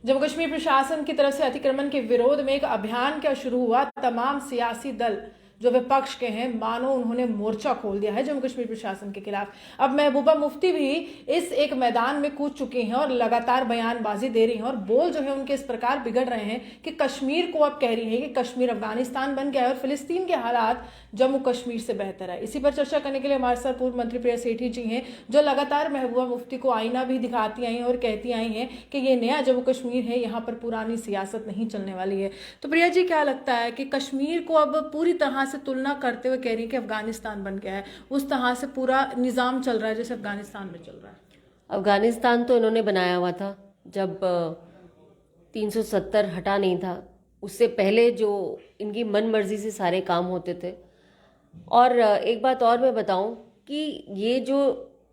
जम्मू कश्मीर प्रशासन की तरफ से अतिक्रमण के विरोध में एक अभियान क्या शुरू हुआ। तमाम सियासी दल जो विपक्ष के हैं मानो उन्होंने मोर्चा खोल दिया है जम्मू कश्मीर प्रशासन के खिलाफ। अब महबूबा मुफ्ती भी इस एक मैदान में कूद चुकी हैं और लगातार बयानबाजी दे रही हैं और बोल जो है उनके इस प्रकार बिगड़ रहे हैं कि कश्मीर को अब कह रही है कि कश्मीर अफगानिस्तान बन गया है और फिलिस्तीन के हालात जम्मू कश्मीर से बेहतर है। इसी पर चर्चा करने के लिए हमारे साथ पूर्व मंत्री प्रिया सेठी जी हैं, जो लगातार महबूबा मुफ्ती को आईना भी दिखाती आई हैं और कहती आई हैं कि ये नया जम्मू कश्मीर है, यहाँ पर पुरानी सियासत नहीं चलने वाली है। तो प्रिया जी, क्या लगता है कि कश्मीर को अब पूरी तरह से तुलना करते हुए कह रही है कि अफगानिस्तान बन गया है, उस तरह से पूरा निज़ाम चल रहा है जैसे अफगानिस्तान में चल रहा है? अफगानिस्तान तो इन्होंने बनाया हुआ था जब 370 हटा नहीं था, उससे पहले जो इनकी मन मर्जी से सारे काम होते थे। और एक बात और मैं बताऊं कि ये जो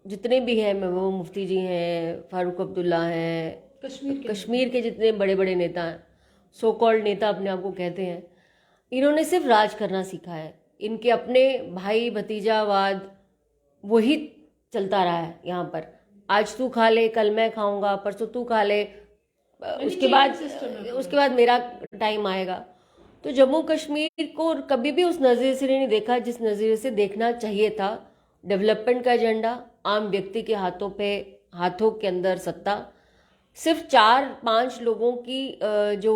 जितने भी हैं, महबूबा मुफ्ती जी हैं, फारूक अब्दुल्ला हैं, कश्मीर के जितने बड़े बड़े नेता हैं, सो कॉल्ड नेता अपने आप को कहते हैं, इन्होंने सिर्फ राज करना सीखा है। इनके अपने भाई भतीजावाद वही चलता रहा है यहाँ पर। आज तू खा ले, कल मैं खाऊंगा, परसों तू खा ले, उसके बाद मेरा टाइम आएगा। तो जम्मू कश्मीर को कभी भी उस नज़रिए से नहीं देखा जिस नज़रिए से देखना चाहिए था। डेवलपमेंट का एजेंडा, आम व्यक्ति के हाथों के अंदर सत्ता, सिर्फ 4-5 लोगों की जो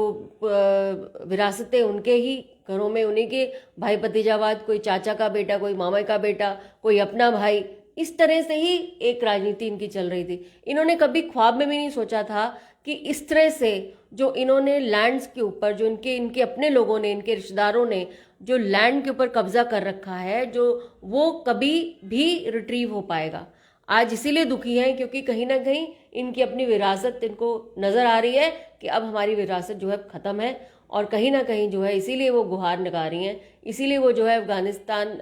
विरासतें उनके ही घरों में, उन्हीं के भाई भतीजावाद, कोई चाचा का बेटा, कोई मामा का बेटा, कोई अपना भाई, इस तरह से ही एक राजनीति इनकी चल रही थी। इन्होंने कभी ख्वाब में भी नहीं सोचा था कि इस तरह से जो इन्होंने लैंड्स के ऊपर, जो इनके अपने लोगों ने, इनके रिश्तेदारों ने जो लैंड के ऊपर कब्जा कर रखा है, जो वो कभी भी रिट्रीव हो पाएगा। आज इसीलिए दुखी हैं क्योंकि कहीं ना कहीं इनकी अपनी विरासत इनको नजर आ रही है कि अब हमारी विरासत जो है खत्म है, और कहीं ना कहीं जो है इसीलिए वो गुहार लगा रही हैं, इसीलिए वो जो है अफगानिस्तान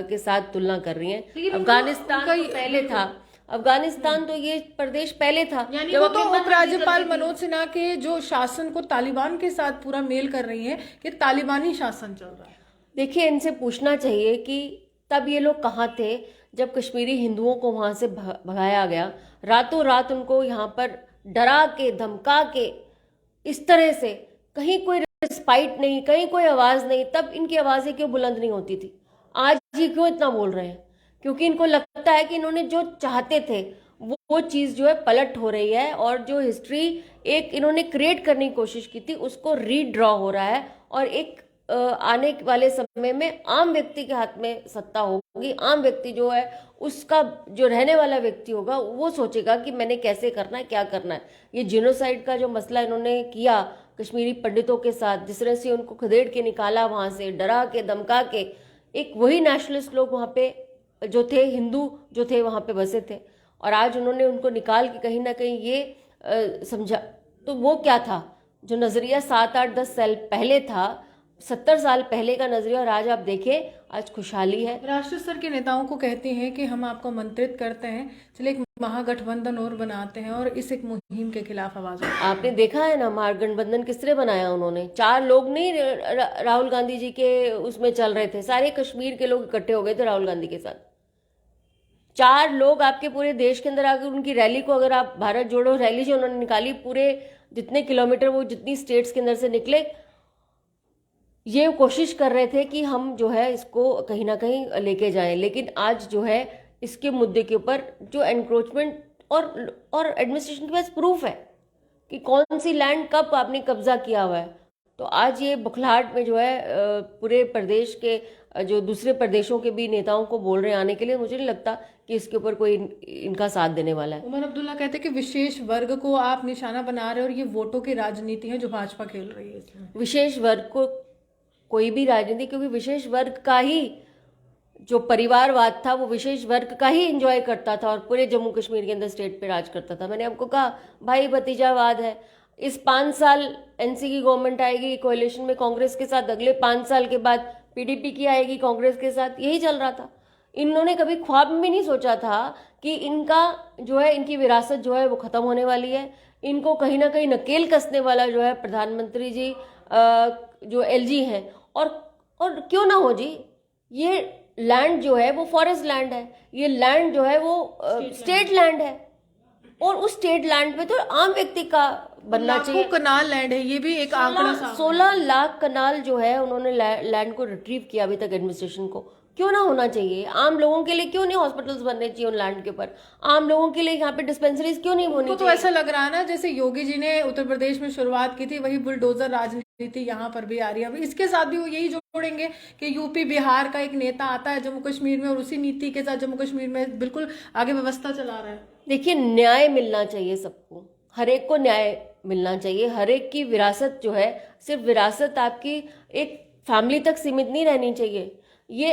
के साथ तुलना कर रही हैं। अफगानिस्तान तो पहले था, अफगानिस्तान तो ये प्रदेश पहले था। यानी वो तो उपराज्यपाल मनोज सिन्हा के जो शासन को तालिबान के साथ पूरा मेल कर रही है कि तालिबानी शासन चल रहा है। देखिए, इनसे पूछना चाहिए कि तब ये लोग कहाँ थे जब कश्मीरी हिंदुओं को वहां से भगाया गया, रातों रात उनको यहाँ पर डरा के धमका के, इस तरह से कहीं कोई रिस्पाइट नहीं, कहीं कोई आवाज नहीं, तब इनकी आवाजें क्यों बुलंद नहीं होती थी? आज ये क्यों इतना बोल रहे हैं? क्योंकि इनको लगता है कि इन्होंने जो चाहते थे वो चीज जो है पलट हो रही है, और जो हिस्ट्री एक इन्होंने क्रिएट करने की कोशिश की थी उसको रीड्रॉ हो रहा है, और एक आने वाले समय में आम व्यक्ति के हाथ में सत्ता होगी। आम व्यक्ति जो है, उसका जो रहने वाला व्यक्ति होगा, वो सोचेगा कि मैंने कैसे करना है, क्या करना है। ये जिनोसाइड का जो मसला इन्होंने किया कश्मीरी पंडितों के साथ, जिस तरह से उनको खदेड़ के निकाला वहां से, डरा के धमका के, एक वही नेशनलिस्ट लोग वहां पे जो थे, हिंदू जो थे वहां पे बसे थे, और आज उन्होंने उनको निकाल के कहीं ना कहीं ये समझा। तो वो क्या था जो नजरिया 7-8-10 साल पहले था, 70 साल पहले का नजरिया, और आज आप देखें आज खुशहाली है। राष्ट्रीय स्तर के नेताओं को कहते हैं कि हम आपको आमंत्रित करते हैं, चलिए एक महागठबंधन और बनाते हैं और इस एक मुहिम के खिलाफ आवाज। आपने देखा है ना महागठबंधन किस तरह बनाया उन्होंने? 4 लोग नहीं राहुल गांधी जी के उसमें चल रहे थे, सारे कश्मीर के लोग इकट्ठे हो गए थे राहुल गांधी के साथ। 4 लोग आपके पूरे देश के अंदर आकर उनकी रैली को, अगर आप भारत जोड़ो रैली जो उन्होंने निकाली, पूरे जितने किलोमीटर वो जितनी स्टेट्स के अंदर से निकले, ये कोशिश कर रहे थे कि हम जो है इसको कहीं ना कहीं लेके जाएं। लेकिन आज जो है इसके मुद्दे के ऊपर जो एनक्रोचमेंट और एडमिनिस्ट्रेशन के पास प्रूफ है कि कौन सी लैंड कब आपने कब्जा किया हुआ है, तो आज ये बुखलाहट में जो है पूरे प्रदेश के जो दूसरे प्रदेशों के भी नेताओं को बोल रहे हैं आने के लिए, मुझे नहीं लगता कि इसके ऊपर कोई इनका साथ देने वाला है। उमर अब्दुल्ला कहते हैं कि विशेष वर्ग को आप निशाना बना रहे हो और ये वोटों की राजनीति है जो भाजपा खेल रही है इसमें। विशेष वर्ग को कोई भी राजनीति, क्योंकि विशेष वर्ग का ही जो परिवारवाद था वो विशेष वर्ग का ही एंजॉय करता था और पूरे जम्मू कश्मीर के अंदर स्टेट पे राज करता था। मैंने आपको कहा भाई भतीजावाद है। इस 5 साल एनसी की गवर्नमेंट आएगी कोalition में कांग्रेस के साथ, अगले 5 साल के बाद पीडीपी की आएगी कांग्रेस के साथ, यही चल रहा था। इन्होंने कभी ख्वाब में नहीं सोचा था कि इनका जो है, इनकी विरासत जो है वो खत्म होने वाली है। इनको कहीं ना कहीं नकेल कसने वाला जो है प्रधानमंत्री जी जो एलजी हैं, और क्यों ना हो जी, ये लैंड जो है वो फॉरेस्ट लैंड है, ये लैंड जो है वो स्टेट लैंड है, और उस स्टेट लैंड पे तो आम व्यक्ति का बनना चाहिए। कनाल लैंड है, ये भी एक आंकड़ा 16 लाख कनाल जो है उन्होंने लैंड को रिट्रीव किया अभी तक एडमिनिस्ट्रेशन को। क्यों ना होना चाहिए? आम लोगों के लिए क्यों नहीं हॉस्पिटल्स बनने चाहिए उन लैंड के ऊपर? आम लोगों के लिए यहाँ पे डिस्पेंसरीज क्यों नहीं होनी तो ऐसा लग रहा है ना जैसे योगी जी ने उत्तर प्रदेश में शुरुआत की थी, वही बुलडोजर राजनीति यहाँ पर भी आ रही है। अब इसके साथ भी वो यही जोड़ेंगे कि यूपी बिहार का एक नेता आता है जम्मू कश्मीर में और उसी नीति के साथ जम्मू कश्मीर में बिल्कुल आगे व्यवस्था चला रहा है। देखिए, न्याय मिलना चाहिए सबको, हर एक को न्याय मिलना चाहिए। हर एक की विरासत जो है, सिर्फ विरासत आपकी एक फैमिली तक सीमित नहीं रहनी चाहिए। ये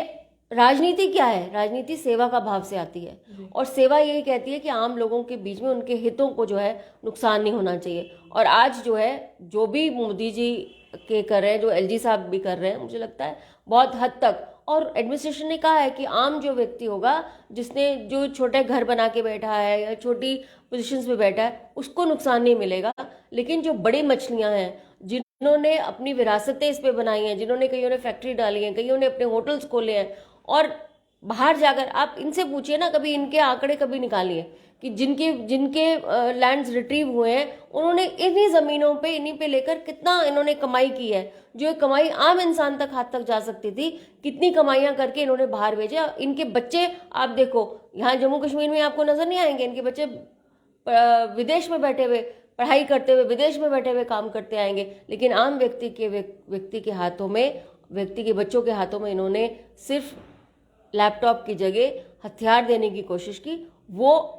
राजनीति क्या है? राजनीति सेवा का भाव से आती है, और सेवा यही कहती है कि आम लोगों के बीच में उनके हितों को जो है नुकसान नहीं होना चाहिए। और आज जो है, जो भी मोदी जी के कर रहे हैं, जो एलजी साहब भी कर रहे हैं, मुझे लगता है बहुत हद तक, और एडमिनिस्ट्रेशन ने कहा है कि आम जो व्यक्ति होगा, जिसने जो छोटे घर बना के बैठा है या छोटी पोजीशंस पे बैठा है, उसको नुकसान नहीं मिलेगा। लेकिन जो बड़ी मछलियां हैं, जिन्होंने अपनी विरासतें इस पे बनाई हैं, जिन्होंने कईयों ने फैक्ट्री डाली है, कईयों ने अपने होटल्स खोले हैं, और बाहर जाकर आप इनसे पूछिए ना, कभी इनके आंकड़े कभी निकालिए कि जिनके जिनके लैंड्स रिट्रीव हुए हैं, उन्होंने इन्हीं ज़मीनों पे, इन्हीं पे लेकर कितना इन्होंने कमाई की है। जो कमाई आम इंसान तक हाथ तक जा सकती थी, कितनी कमाइयाँ करके इन्होंने बाहर भेजे। इनके बच्चे आप देखो, यहाँ जम्मू कश्मीर में आपको नज़र नहीं आएंगे, इनके बच्चे विदेश में बैठे हुए पढ़ाई करते हुए, विदेश में बैठे हुए काम करते आएंगे। लेकिन आम व्यक्ति के हाथों में, व्यक्ति के बच्चों के हाथों में इन्होंने सिर्फ लैपटॉप की जगह हथियार देने की कोशिश की। वो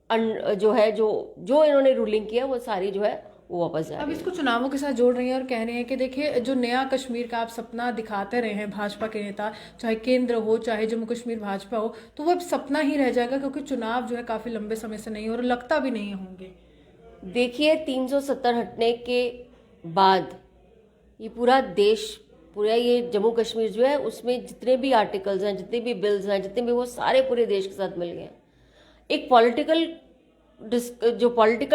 जो है, जो इन्होंने रूलिंग किया, वो सारी जो है वो वापस जा। अब इसको चुनावों के साथ जोड़ रही हैं और कह रहे हैं कि देखिए, जो नया कश्मीर का आप सपना दिखाते रहे हैं भाजपा के नेता, चाहे केंद्र हो चाहे जम्मू कश्मीर भाजपा हो, तो वो अब सपना ही रह जाएगा, क्योंकि चुनाव जो है काफी लंबे समय से नहीं हो और लगता भी नहीं होंगे। देखिए, 370 हटने के बाद ये पूरा देश, पूरा ये जम्मू कश्मीर जो है, उसमें जितने भी आर्टिकल्स हैं, जितने भी बिल्स हैं, जितने भी, वो सारे पूरे देश के साथ मिल गए। एक पॉलिटिकल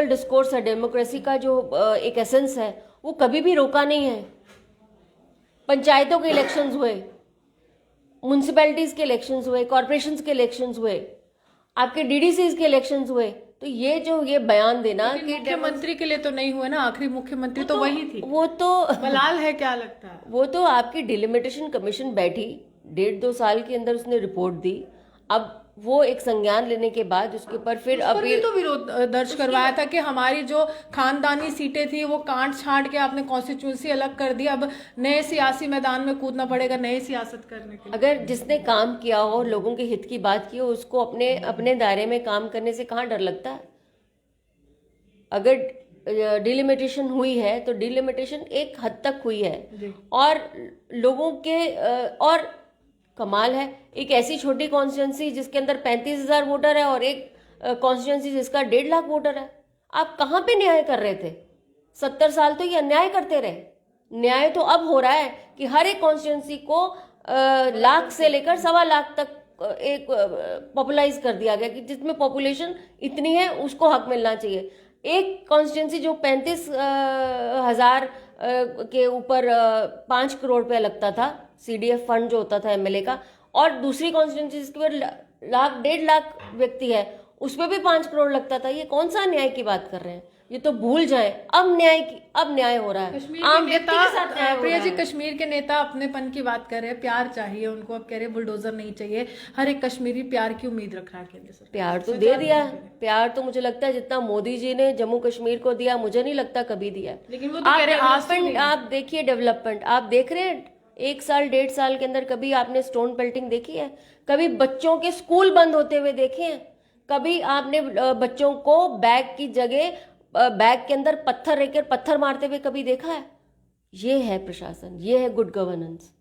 डिस्कोर्स है, डेमोक्रेसी का जो एक एसेंस है, वो कभी भी रोका नहीं है। पंचायतों के इलेक्शंस हुए, म्यूनसिपैलिटीज के इलेक्शंस हुए, कॉरपोरेशंस के इलेक्शंस हुए, आपके डीडीसीज के इलेक्शंस हुए। तो ये बयान देना कि मुख्यमंत्री के लिए तो नहीं हुआ ना, आखिरी मुख्यमंत्री तो वही थी। वो तो मलाल है, क्या लगता है? वो तो आपकी डिलिमिटेशन कमीशन बैठी, 1.5-2 साल के अंदर उसने रिपोर्ट दी। अब वो एक संज्ञान लेने के बाद उसके ऊपर फिर अभी तो विरोध दर्ज करवाया था कि हमारी जो खानदानी सीटें थी वो काट छांट के आपने कॉन्स्टिट्यूंसी अलग कर दी, अब नए सियासी मैदान में कूदना पड़ेगा नए सियासत करने के लिए। अगर जिसने काम किया हो, लोगों के हित की बात की हो, उसको अपने दायरे में काम करने से कहाँ डर लगता है? अगर डिलिमिटेशन हुई है तो डिलिमिटेशन एक हद तक हुई है, और लोगों के और कमाल है, एक ऐसी छोटी कॉन्स्टिट्यूंसी जिसके अंदर 35,000 वोटर है और एक कॉन्स्टिट्यूंसी जिसका 1.5 लाख वोटर है। आप कहाँ पे न्याय कर रहे थे? 70 साल तो ये अन्याय करते रहे। न्याय तो अब हो रहा है कि हर एक कॉन्स्टिट्यूंसी को लाख से लेकर 1.25 लाख तक एक पॉपुलाइज कर दिया गया कि जिसमें पॉपुलेशन इतनी है उसको हक मिलना चाहिए। एक कॉन्स्टिट्यूंसी जो 35,000 के ऊपर 5 करोड़ रुपया लगता था, सीडीएफ फंड जो होता था एमएलए का, और दूसरी कॉन्स्टिट्यूंसी जिसके ऊपर 1.5 लाख व्यक्ति है, उसमें भी 5 करोड़ लगता था। ये कौन सा न्याय की बात कर रहे हैं? ये तो भूल जाएं। अब न्याय हो रहा है। आम व्यक्ति के साथ न्याय हो प्रिया रहा जी, है। कश्मीर के नेता अपनेपन की बात कर रहे हैं, प्यार चाहिए उनको, अब कह रहे हैं बुलडोजर नहीं चाहिए। हर एक कश्मीरी प्यार की उम्मीद रख रहा है केंद्र सरकार। प्यार तो दे दिया है। प्यार तो मुझे लगता है जितना मोदी जी ने जम्मू कश्मीर को दिया, मुझे नहीं लगता कभी दिया। लेकिन वो तो कह रहे हैं आप देखिए डेवलपमेंट, आप देख रहे हैं 1 साल 1.5 साल के अंदर कभी आपने स्टोन पेल्टिंग देखी है? कभी बच्चों के स्कूल बंद होते हुए देखे हैं? कभी आपने बच्चों को बैग की जगह बैग के अंदर पत्थर रखकर पत्थर मारते हुए कभी देखा है? ये है प्रशासन, ये है गुड गवर्नेंस,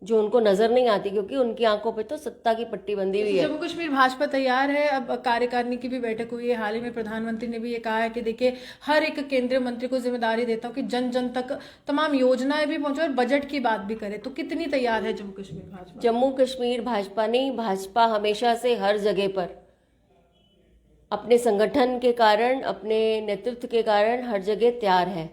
जो उनको नजर नहीं आती, क्योंकि उनकी आंखों पे तो सत्ता की पट्टी बंधी हुई है। जम्मू कश्मीर भाजपा तैयार है, अब कार्यकारिणी की भी बैठक हुई है। हाल ही में प्रधानमंत्री ने भी ये कहा है कि देखिए, हर एक केंद्रीय मंत्री को जिम्मेदारी देता हूँ कि जन जन तक तमाम योजनाएं भी पहुंचे और बजट की बात भी करे। तो कितनी तैयार है जम्मू कश्मीर भाजपा? जम्मू कश्मीर भाजपा नहीं, भाजपा हमेशा से हर जगह पर अपने संगठन के कारण, अपने नेतृत्व के कारण हर जगह तैयार है।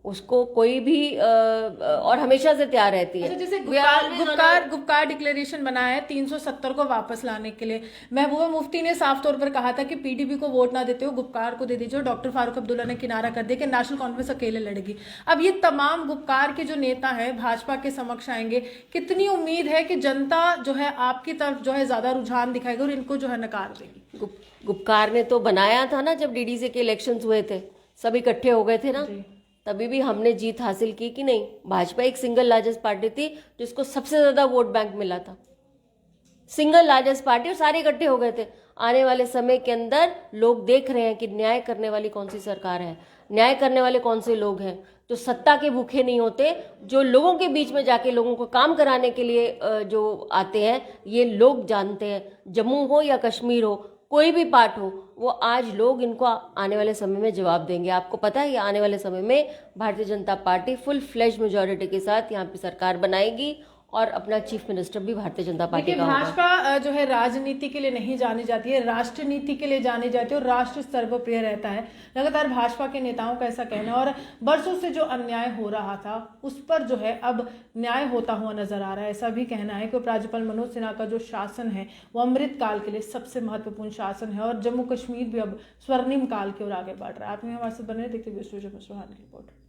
उसको कोई भी और हमेशा से तैयार रहती है। अच्छा, जैसे We are always Gupkar declaration बना है 370 को वापस लाने के लिए। महबूबा मुफ्ती ने साफ तौर पर कहा था कि पीडीपी को वोट ना देते हो गुपकार को दे दीजिए। डॉक्टर फारूक अब्दुल्ला ने किनारा कर दिया कि नेशनल कॉन्फ्रेंस अकेले लड़ेगी। अब ये तमाम गुपकार के जो नेता हैं भाजपा के समक्ष आएंगे, कितनी उम्मीद है कि जनता जो है आपकी तरफ जो है ज्यादा रुझान दिखाएगी और इनको जो है नकार देगी? गुपकार ने तो बनाया था ना, जब डीडीसी के इलेक्शंस हुए थे सब इकट्ठे हो गए थे ना, तभी भी हमने जीत हासिल की कि नहीं? भाजपा एक सिंगल लार्जेस्ट पार्टी थी जिसको सबसे ज्यादा वोट बैंक मिला था, सिंगल लार्जेस्ट पार्टी, और सारे इकट्ठे हो गए थे। आने वाले समय के अंदर लोग देख रहे हैं कि न्याय करने वाली कौन सी सरकार है, न्याय करने वाले कौन से लोग हैं जो सत्ता के भूखे नहीं होते, जो लोगों के बीच में जाके लोगों को काम कराने के लिए जो आते हैं। ये लोग जानते हैं, जम्मू हो या कश्मीर हो, कोई भी पार्ट हो, वो आज लोग इनको आने वाले समय में जवाब देंगे। आपको पता है, ये आने वाले समय में Bharatiya Janata party full fledge majority के साथ यहाँ पे सरकार बनाएगी और अपना चीफ मिनिस्टर भी भारतीय जनता पार्टी का होगा। भाजपा जो है राजनीति के लिए नहीं जानी जाती है, राष्ट्र नीति के लिए जानी जाती है और राष्ट्र सर्वप्रिय रहता है। लगातार भाजपा के नेताओं का ऐसा कहना है और बरसों से जो अन्याय हो रहा था उस पर जो है अब न्याय होता हुआ नजर आ रहा है। ऐसा भी कहना है कि राज्यपाल मनोज सिन्हा का जो शासन है वो अमृत काल के लिए सबसे महत्वपूर्ण शासन है और जम्मू कश्मीर भी अब स्वर्णिम काल की ओर आगे बढ़ रहा है। आप हमारे साथ बने देखते हुए की रिपोर्ट।